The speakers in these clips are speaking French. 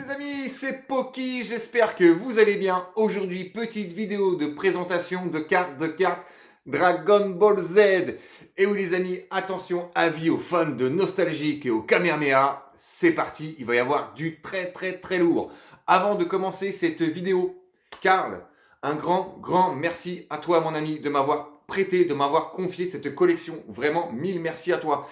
les amis, c'est Poki, j'espère que vous allez bien. Aujourd'hui, petite vidéo de présentation de cartes Dragon Ball Z. Et oui les amis, attention, avis aux fans de nostalgique et aux Kamehameha, c'est parti, il va y avoir du très lourd. Avant de commencer cette vidéo, Karl, un grand merci à toi mon ami de m'avoir prêté, de m'avoir confié cette collection. Vraiment, mille merci à toi.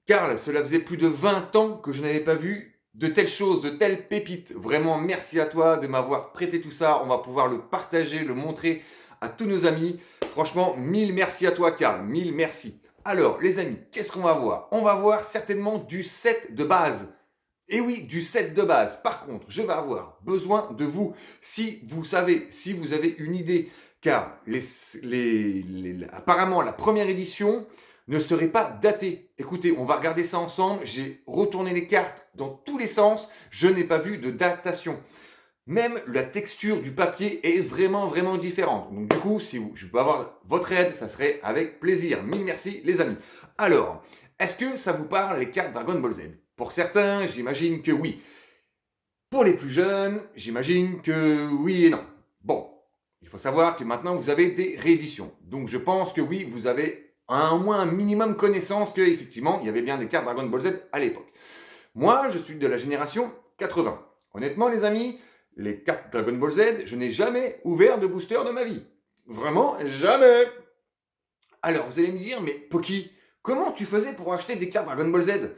Karl, cela faisait plus de 20 ans que je n'avais pas vu de telles choses, de telles pépites. Vraiment, merci à toi de m'avoir prêté tout ça. On va pouvoir le partager, le montrer à tous nos amis. Franchement, mille merci à toi, Karl. Mille merci. Alors, les amis, qu'est-ce qu'on va voir? On va voir certainement du set de base. Et oui, du set de base. Par contre, je vais avoir besoin de vous. Si vous savez, si vous avez une idée, car apparemment la première édition ne serait pas datée. Écoutez, on va regarder ça ensemble. J'ai retourné les cartes dans tous les sens. Je n'ai pas vu de datation. Même la texture du papier est vraiment différente. Donc du coup, si je peux avoir votre aide, ça serait avec plaisir. Mille merci les amis. Alors, est-ce que ça vous parle les cartes Dragon Ball Z? Pour certains, j'imagine que oui. Pour les plus jeunes, j'imagine que oui et non. Bon, il faut savoir que maintenant vous avez des rééditions. Donc je pense que oui, vous avez au moins un minimum connaissance qu'effectivement, il y avait bien des cartes Dragon Ball Z à l'époque. Moi, je suis de la génération 80. Honnêtement, les amis, les cartes Dragon Ball Z, je n'ai jamais ouvert de booster de ma vie. Vraiment, jamais. Alors, vous allez me dire, mais Poki, comment tu faisais pour acheter des cartes Dragon Ball Z?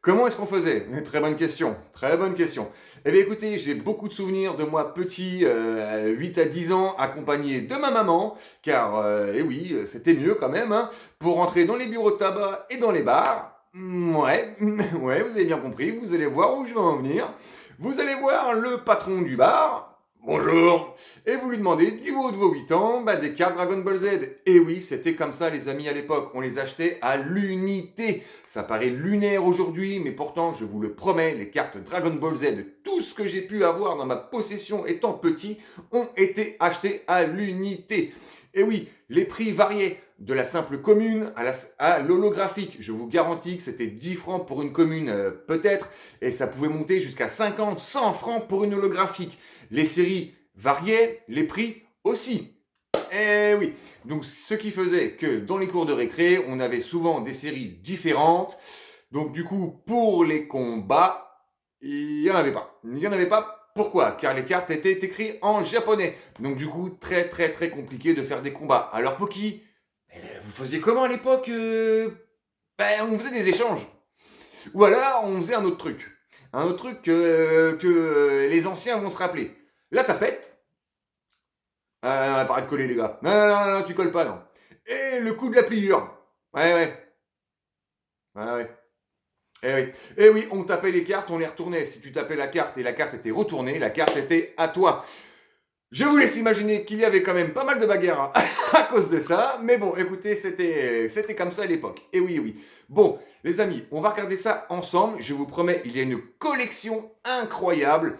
Comment est-ce qu'on faisait? Très bonne question, très bonne question. Eh bien écoutez, j'ai beaucoup de souvenirs de moi petit, 8 à 10 ans, accompagné de ma maman, car, eh oui, c'était mieux quand même, hein, pour entrer dans les bureaux de tabac et dans les bars. Ouais, ouais, vous avez bien compris, vous allez voir où je vais en venir. Vous allez voir le patron du bar, bonjour, et vous lui demandez du haut de vos 8 ans, des cartes Dragon Ball Z. Et oui, c'était comme ça les amis à l'époque, on les achetait à l'unité. Ça paraît lunaire aujourd'hui, mais pourtant, je vous le promets, les cartes Dragon Ball Z, tout ce que j'ai pu avoir dans ma possession étant petit, ont été achetés à l'unité. Et oui, les prix variaient de la simple commune à l'holographique. Je vous garantis que c'était 10 francs pour une commune peut-être, et ça pouvait monter jusqu'à 50, 100 francs pour une holographique. Les séries variaient, les prix aussi. Eh oui, donc ce qui faisait que dans les cours de récré, on avait souvent des séries différentes. Donc du coup, pour les combats, il n'y en avait pas. Il n'y en avait pas. Pourquoi? Car les cartes étaient écrites en japonais. Donc du coup, très compliqué de faire des combats. Alors Poki, vous faisiez comment à l'époque? On faisait des échanges. Ou alors, on faisait un autre truc. Un autre truc que les anciens vont se rappeler. La tapette. Arrête de coller les gars. Non, tu colles pas, non. Et le coup de la pliure. Ouais. Eh oui. Eh oui, on tapait les cartes, on les retournait. Si tu tapais la carte et la carte était retournée, la carte était à toi. Je vous laisse imaginer qu'il y avait quand même pas mal de bagarres à cause de ça. Mais bon, écoutez, c'était comme ça à l'époque. Et oui. Bon, les amis, on va regarder ça ensemble. Je vous promets, il y a une collection incroyable.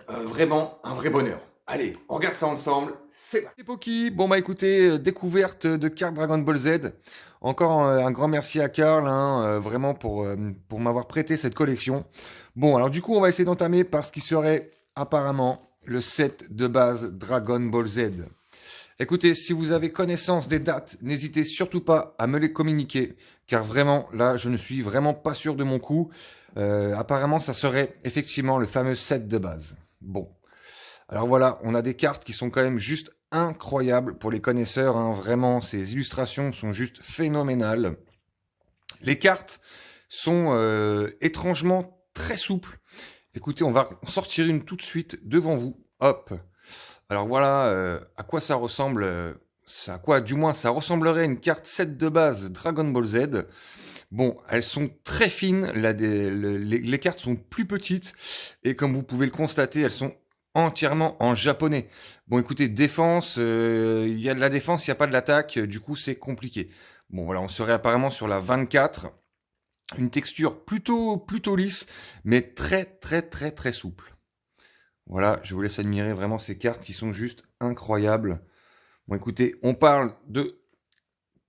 Vraiment un vrai bonheur. Allez, on regarde ça ensemble. C'est Poki. Bon bah écoutez, découverte de cartes Dragon Ball Z. Encore un grand merci à Karl, hein, vraiment pour m'avoir prêté cette collection. Bon, alors du coup, on va essayer d'entamer par ce qui serait apparemment le set de base Dragon Ball Z. Écoutez, si vous avez connaissance des dates, n'hésitez surtout pas à me les communiquer, car vraiment, là, je ne suis vraiment pas sûr de mon coup. Apparemment, ça serait effectivement le fameux set de base. Bon, alors voilà, on a des cartes qui sont quand même juste incroyables pour les connaisseurs, hein. Vraiment, ces illustrations sont juste phénoménales. Les cartes sont étrangement très souples. Écoutez, on va sortir une tout de suite devant vous. Hop. Alors voilà à quoi ça ressemble, à quoi du moins ça ressemblerait une carte set de base Dragon Ball Z. Bon, elles sont très fines, les cartes sont plus petites et comme vous pouvez le constater, elles sont entièrement en japonais. Bon écoutez, défense, il y a de la défense, il n'y a pas de l'attaque, du coup c'est compliqué. Bon voilà, on serait apparemment sur la 24. Une texture plutôt lisse, mais très souple. Voilà, je vous laisse admirer vraiment ces cartes qui sont juste incroyables. Bon, écoutez, on parle de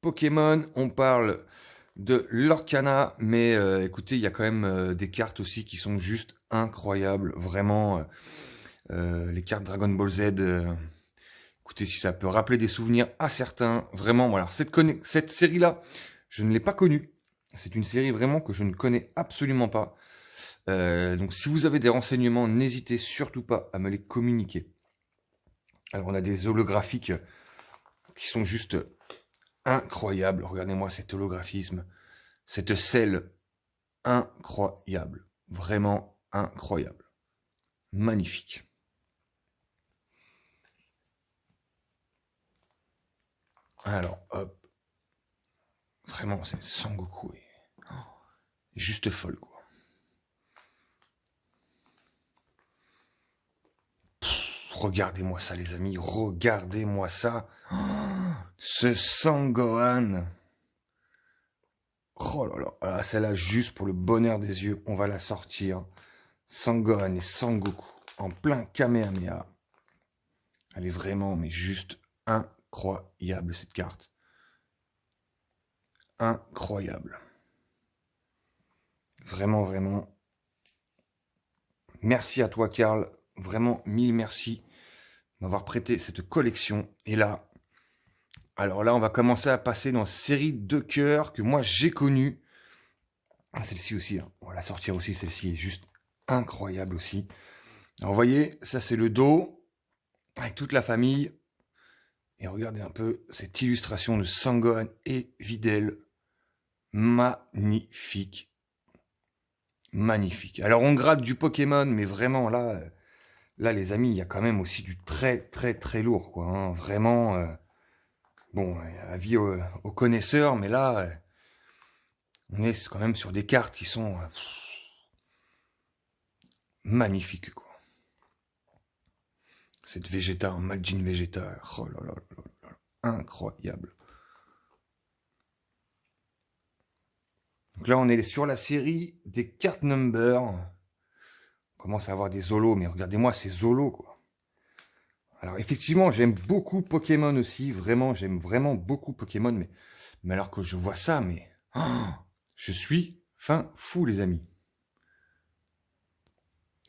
Pokémon, on parle de Lorcana, mais écoutez, il y a quand même des cartes aussi qui sont juste incroyables, vraiment. Les cartes Dragon Ball Z, écoutez, si ça peut rappeler des souvenirs à certains, vraiment, voilà. Cette série-là, je ne l'ai pas connue. C'est une série vraiment que je ne connais absolument pas. Donc si vous avez des renseignements, n'hésitez surtout pas à me les communiquer. Alors on a des holographiques qui sont juste incroyables. Regardez-moi cet holographisme, cette selle incroyable. Vraiment incroyable. Magnifique. Alors, hop. Vraiment, c'est Sangoku. Juste folle, quoi. Regardez-moi ça, les amis. Regardez-moi ça. Ce Sangohan. Oh là là. Ah, celle-là, juste pour le bonheur des yeux, on va la sortir. Sangohan et Sangoku en plein Kamehameha. Elle est vraiment, mais juste incroyable, cette carte. Incroyable. Vraiment, vraiment. Merci à toi, Karl. Vraiment, mille merci de m'avoir prêté cette collection. Et là, alors là, on va commencer à passer dans la série de cœurs que moi, j'ai connue. Celle-ci aussi, hein. On va la sortir aussi. Celle-ci est juste incroyable aussi. Alors, vous voyez, ça, c'est le dos avec toute la famille. Et regardez un peu cette illustration de Sangohan et Videl. Magnifique. Magnifique. Alors, on gratte du Pokémon, mais vraiment, là, les amis, il y a quand même aussi du très, très, très lourd, quoi. Hein. Vraiment, bon, avis aux connaisseurs, mais là, on est quand même sur des cartes qui sont magnifiques, quoi. Cette Vegeta en Majin Vegeta, oh là là là là, incroyable. Donc là, on est sur la série des cartes number. On commence à avoir des Zolos, mais regardez-moi ces Zolos, quoi. Alors effectivement, j'aime beaucoup Pokémon aussi, vraiment, j'aime vraiment beaucoup Pokémon, mais alors que je vois ça, mais je suis fin fou, les amis.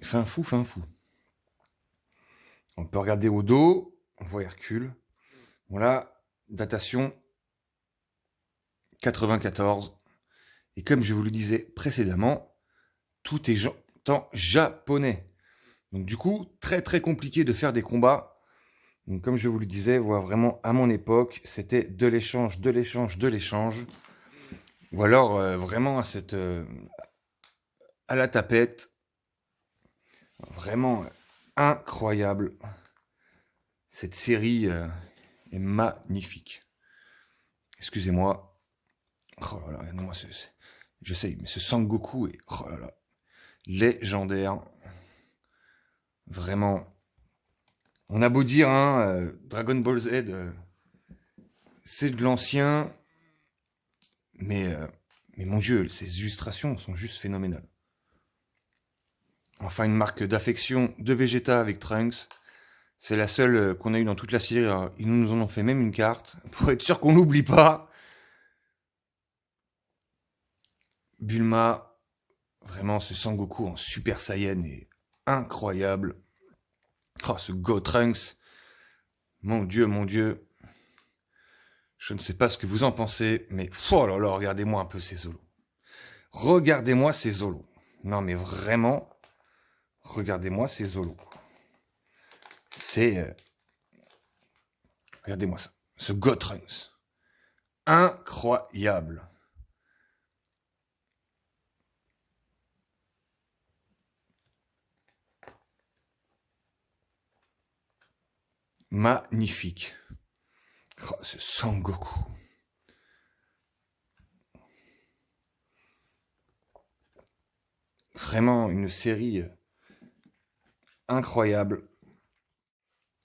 Fin fou, fin fou. On peut regarder au dos, on voit Hercule. Voilà, datation 94. Et comme je vous le disais précédemment, tout est en japonais. Donc du coup, très très compliqué de faire des combats. Donc comme je vous le disais, voilà, vraiment à mon époque, c'était de l'échange, de l'échange, de l'échange. Ou alors vraiment à la tapette. Vraiment incroyable. Cette série est magnifique. Excusez-moi. Oh là là, regardez-moi, je sais, mais ce Sangoku est oh là là, légendaire. Vraiment. On a beau dire, hein, Dragon Ball Z, c'est de l'ancien, mais mon Dieu, ces illustrations sont juste phénoménales. Enfin, une marque d'affection de Vegeta avec Trunks. C'est la seule qu'on a eue dans toute la série. Ils nous en ont fait même une carte, pour être sûr qu'on n'oublie pas. Bulma, vraiment, ce Sangoku en Super Saiyan est incroyable. Oh, ce Gotrunks. Mon Dieu. Je ne sais pas ce que vous en pensez, mais oh là là, regardez-moi un peu ces Zolos. Regardez-moi ces Zolos. Non, mais vraiment, regardez-moi ces Zolos. C'est... regardez-moi ça. Ce Gotrunks. Incroyable. Magnifique. Oh, ce Sangoku. Vraiment une série incroyable.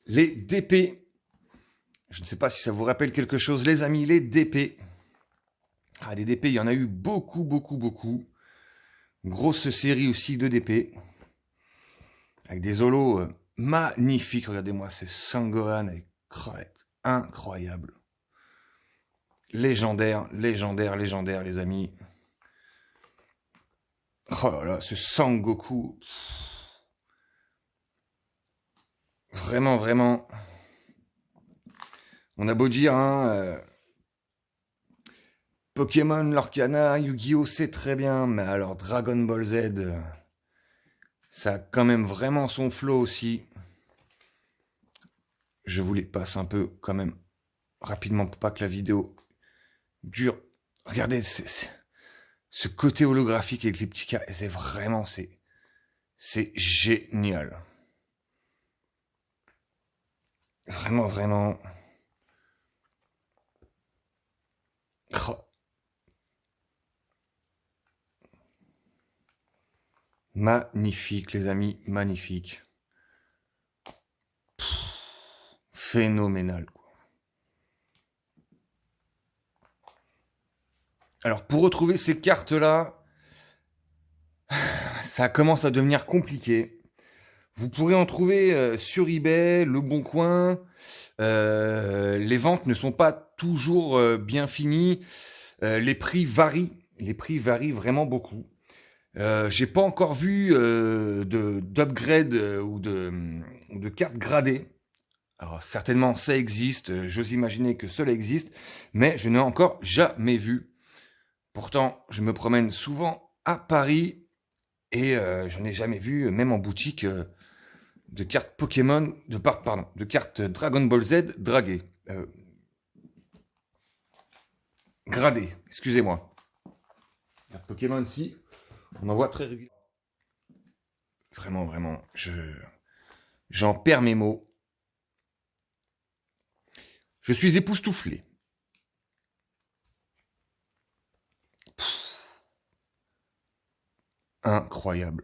Les DP. Je ne sais pas si ça vous rappelle quelque chose, les amis, les DP. Ah, des DP, il y en a eu beaucoup. Grosse série aussi de DP. Avec des holos magnifiques. Regardez-moi, ce Sangohan avec Crolette. Incroyable. légendaire, légendaire, légendaire, les amis. Oh là là, ce Sangoku. Vraiment, vraiment. On a beau dire, hein, Pokémon, Lorcana, Yu-Gi-Oh, c'est très bien, mais alors Dragon Ball Z, ça a quand même vraiment son flow aussi. Je vous les passe un peu quand même rapidement pour pas que la vidéo dure. Regardez, ce côté holographique avec les petits cas, c'est vraiment, c'est génial. Vraiment, vraiment. Oh. Magnifique, les amis, magnifique. Phénoménal, quoi. Alors, pour retrouver ces cartes-là, ça commence à devenir compliqué. Vous pourrez en trouver sur eBay, Le Bon Coin. Les ventes ne sont pas toujours bien finies. Les prix varient. Les prix varient vraiment beaucoup. J'ai pas encore vu d'upgrade ou de cartes gradées. Alors certainement ça existe, j'ose imaginer que cela existe, mais je n'ai encore jamais vu. Pourtant, je me promène souvent à Paris et je n'ai jamais vu, même en boutique, de cartes Pokémon, de cartes Dragon Ball Z draguées. Gradées, excusez-moi. Cartes Pokémon, si, on en voit très régulièrement. Vraiment, vraiment, j'en perds mes mots. Je suis époustouflé. Incroyable.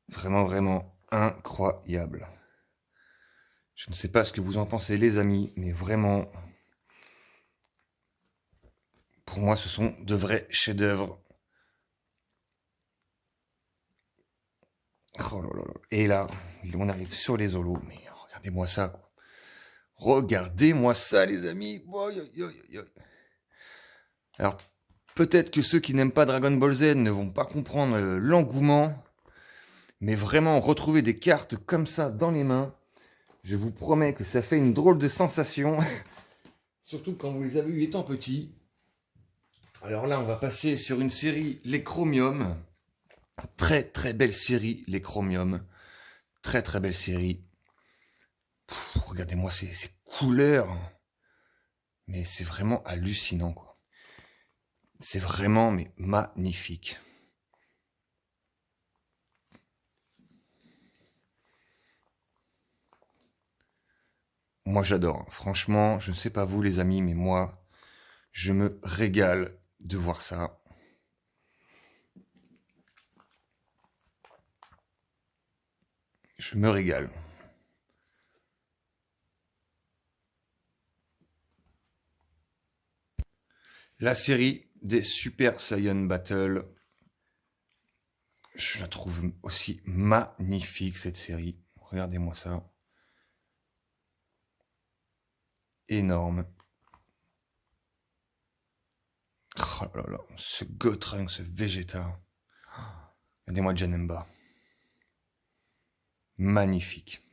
Vraiment, vraiment incroyable. Je ne sais pas ce que vous en pensez, les amis, mais vraiment, pour moi, ce sont de vrais chefs-d'œuvre. Oh là là là. Et là, on arrive sur les holos, mais regardez-moi ça, quoi. Regardez-moi ça, les amis. Alors, peut-être que ceux qui n'aiment pas Dragon Ball Z ne vont pas comprendre l'engouement, mais vraiment, retrouver des cartes comme ça dans les mains, je vous promets que ça fait une drôle de sensation, surtout quand vous les avez eu étant petits. Alors là, on va passer sur une série, les Chromium. Très très belle série, les Chromium. Très très belle série. Regardez-moi ces couleurs. Mais c'est vraiment hallucinant, quoi. C'est vraiment mais magnifique. Moi j'adore. Franchement, je ne sais pas vous les amis, mais moi, je me régale de voir ça. Je me régale. La série des Super Saiyan Battle, je la trouve aussi magnifique cette série. Regardez-moi ça. Énorme. Oh là là, ce Gotrunk, ce Vegeta. Regardez-moi Janemba. Magnifique.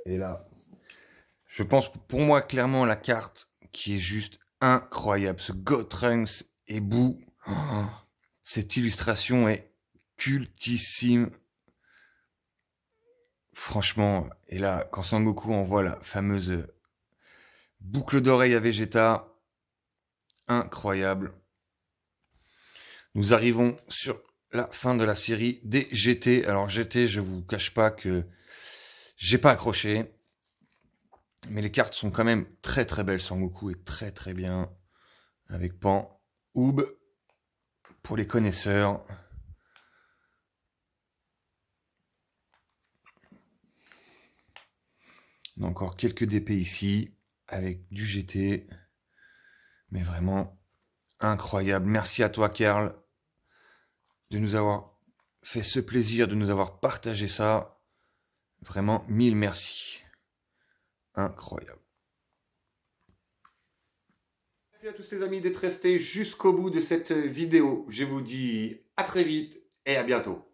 Et là, je pense pour moi clairement la carte qui est juste incroyable. Ce Gotrunks et Boo. Oh, cette illustration est cultissime. Franchement, et là, quand Sangoku envoie la fameuse boucle d'oreille à Vegeta, incroyable. Nous arrivons sur la fin de la série des GT. Alors GT, je vous cache pas que j'ai pas accroché. Mais les cartes sont quand même très très belles. Sangoku est très très bien. Avec Pan, Oob, pour les connaisseurs. On a encore quelques DP ici, avec du GT. Mais vraiment incroyable. Merci à toi, Karl, de nous avoir fait ce plaisir, de nous avoir partagé ça. Vraiment, mille merci. Incroyable. Merci à tous les amis d'être restés jusqu'au bout de cette vidéo. Je vous dis à très vite et à bientôt.